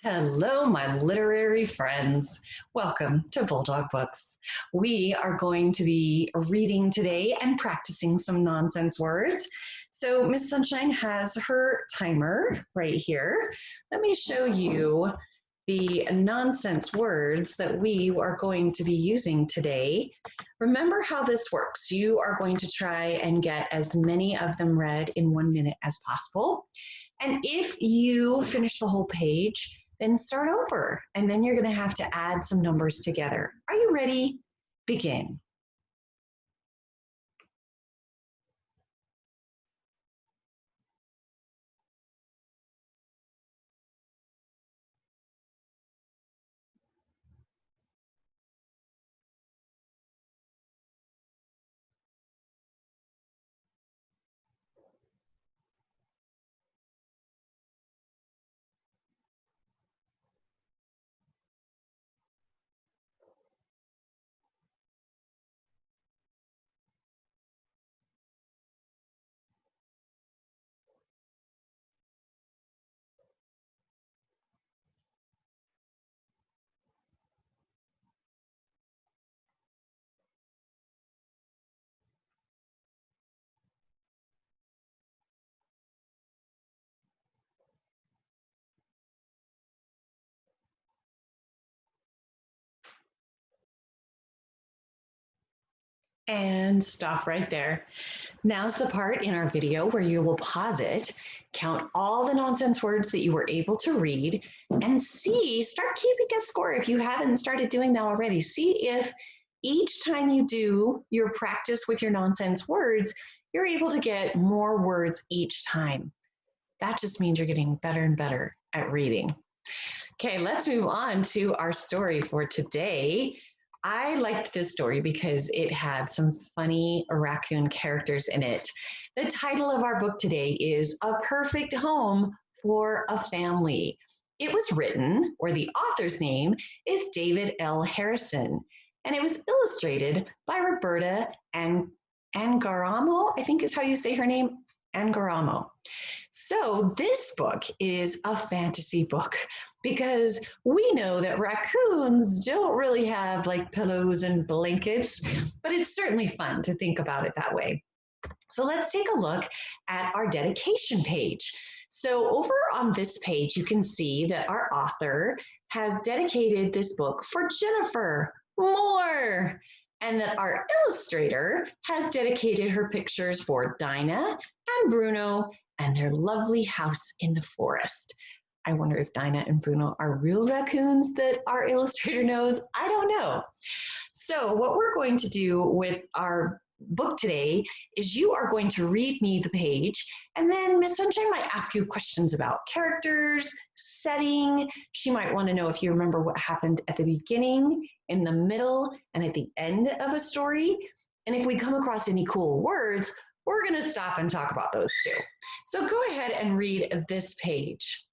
Hello, my literary friends. Welcome to Bulldog Books. We are going to be reading today and practicing some nonsense words. So Miss Sunshine has her timer right here. Let me show you the nonsense words that we are going to be using today. Remember how this works. You are going to try and get as many of them read in 1 minute as possible. And if you finish the whole page, then start over. And then you're going to have to add some numbers together. Are you ready? Begin. And stop right there. Now's the part in our video where you will pause it, count all the nonsense words that you were able to read, and start keeping a score if you haven't started doing that already. See if each time you do your practice with your nonsense words, you're able to get more words each time. That just means you're getting better and better at reading. Okay, let's move on to our story for today. I liked this story because it had some funny raccoon characters in it. The title of our book today is A Perfect Home for a Family. It was written, or the author's name is David L. Harrison, and it was illustrated by Roberta Angaramo, I think is how you say her name, Angaramo. So this book is a fantasy book because we know that raccoons don't really have like pillows and blankets, but it's certainly fun to think about it that way. So let's take a look at our dedication page. So over on this page, you can see that our author has dedicated this book for Jennifer Moore, and that our illustrator has dedicated her pictures for Dinah and Bruno and their lovely house in the forest. I wonder if Dinah and Bruno are real raccoons that our illustrator knows. I don't know. So what we're going to do with our book today is you are going to read me the page, and then Miss Sunshine might ask you questions about characters, setting. She might want to know if you remember what happened at the beginning, in the middle, and at the end of a story. And if we come across any cool words, we're going to stop and talk about those too. So go ahead and read this page.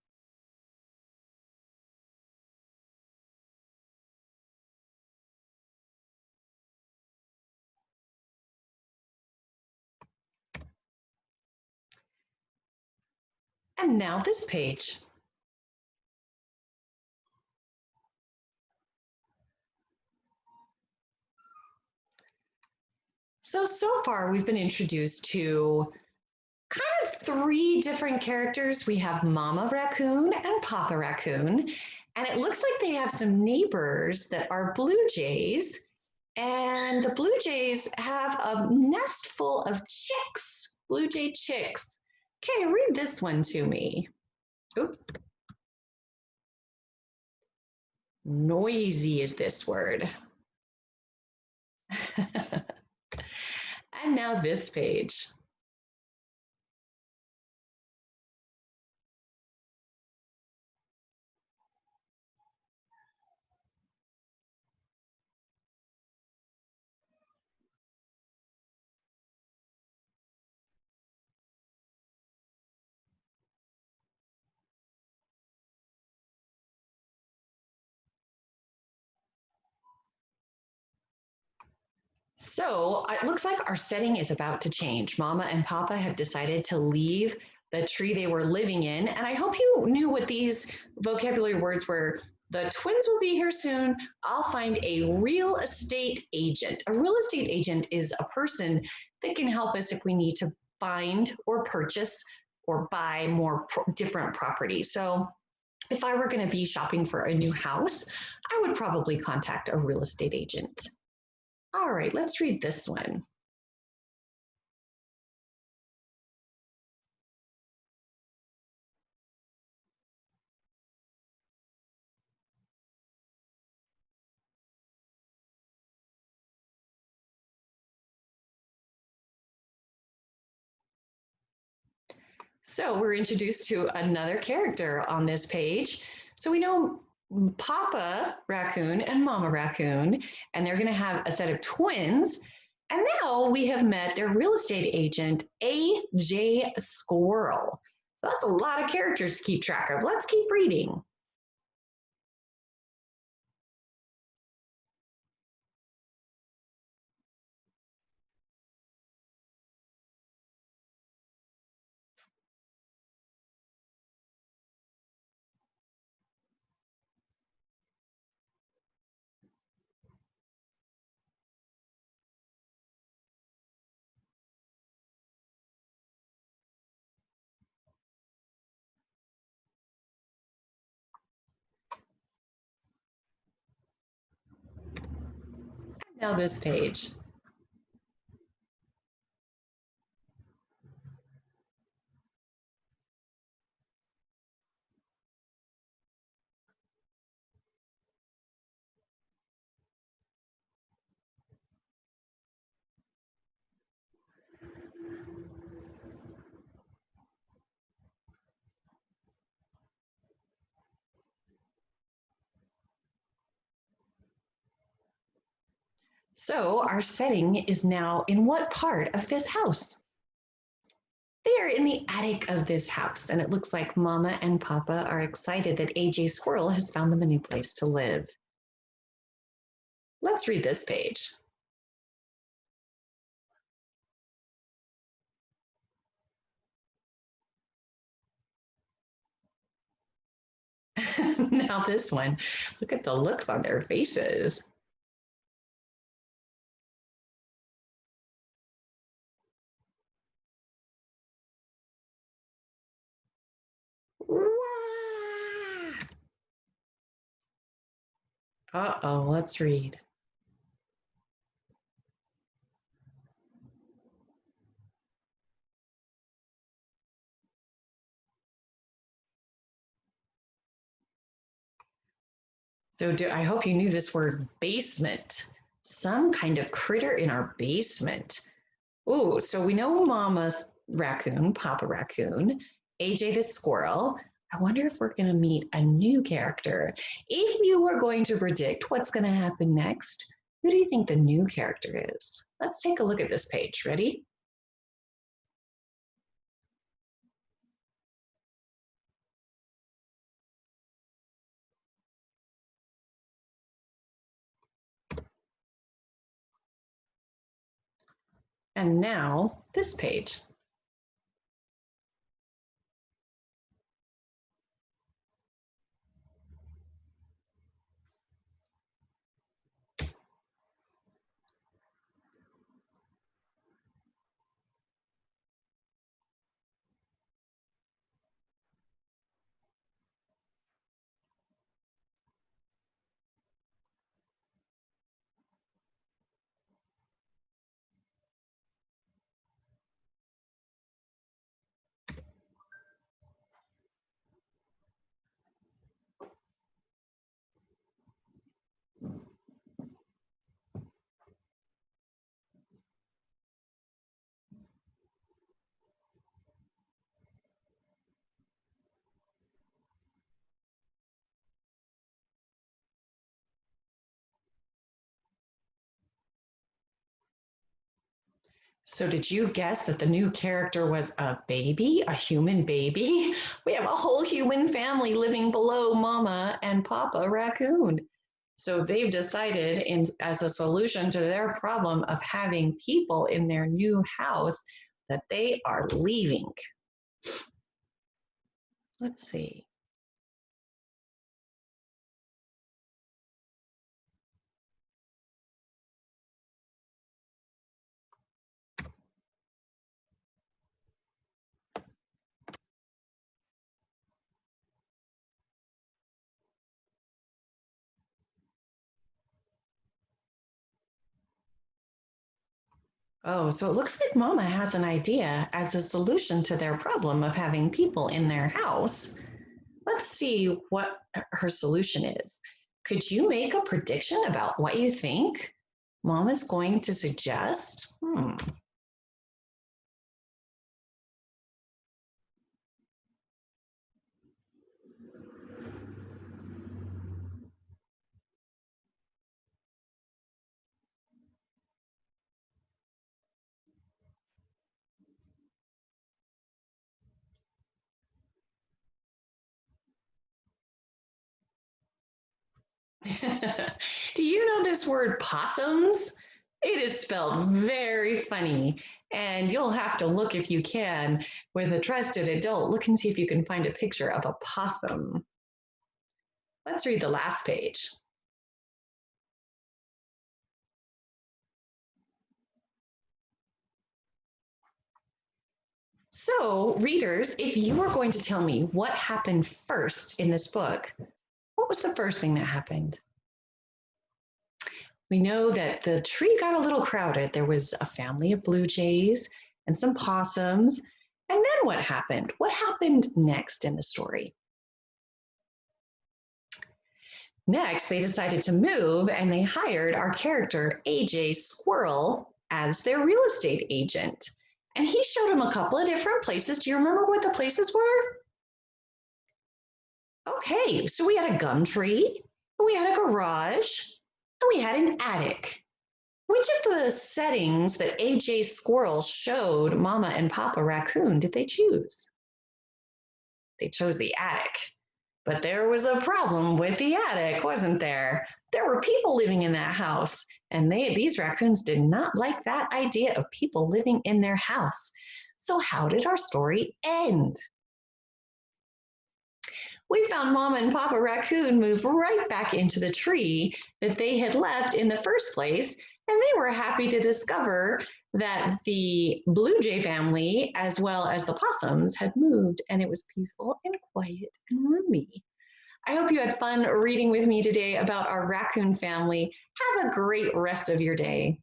And now this page. So far we've been introduced to kind of three different characters. We have Mama Raccoon and Papa Raccoon, and it looks like they have some neighbors that are blue jays, and the blue jays have a nest full of chicks, blue jay chicks. Okay, read this one to me. Oops. Noisy is this word. And now this page. So it looks like our setting is about to change. Mama and Papa have decided to leave the tree they were living in. And I hope you knew what these vocabulary words were. The twins will be here soon. I'll find a real estate agent. A real estate agent is a person that can help us if we need to find or purchase or buy more different properties. So if I were going to be shopping for a new house, I would probably contact a real estate agent. All right, let's read this one. So we're introduced to another character on this page. So we know Papa Raccoon and Mama Raccoon, and they're going to have a set of twins. And now we have met their real estate agent, AJ Squirrel. That's a lot of characters to keep track of. Let's keep reading. Now this page. So our setting is now in what part of this house? They are in the attic of this house, and it looks like Mama and Papa are excited that AJ Squirrel has found them a new place to live. Let's read this page. Now this one, look at the looks on their faces. Uh-oh, let's read. So I hope you knew this word basement. Some kind of critter in our basement. Ooh, so we know Mama's raccoon, Papa Raccoon, AJ the squirrel. I wonder if we're going to meet a new character. If you were going to predict what's going to happen next, who do you think the new character is? Let's take a look at this page. Ready? And now this page. So did you guess that the new character was a baby, a human baby? We have a whole human family living below Mama and Papa Raccoon. So they've decided as a solution to their problem of having people in their new house that they are leaving. Let's see. Oh, so it looks like Mama has an idea as a solution to their problem of having people in their house. Let's see what her solution is. Could you make a prediction about what you think Mama's going to suggest? Do you know this word possums? It is spelled very funny, and you'll have to look if you can with a trusted adult. Look and see if you can find a picture of a possum. Let's read the last page. So, readers, if you were going to tell me what happened first in this book, what was the first thing that happened? We know that the tree got a little crowded. There was a family of blue jays and some possums. And then what happened? What happened next in the story? Next, they decided to move and they hired our character, AJ Squirrel, as their real estate agent. And he showed them a couple of different places. Do you remember what the places were? Okay, so we had a gum tree, we had a garage, and we had an attic. Which of the settings that AJ Squirrel showed Mama and Papa Raccoon did they choose? They chose the attic. But there was a problem with the attic, wasn't there? There were people living in that house, and these raccoons did not like that idea of people living in their house. So how did our story end? We found Mama and Papa Raccoon move right back into the tree that they had left in the first place, and they were happy to discover that the Blue Jay family, as well as the possums, had moved, and it was peaceful and quiet and roomy. I hope you had fun reading with me today about our raccoon family. Have a great rest of your day.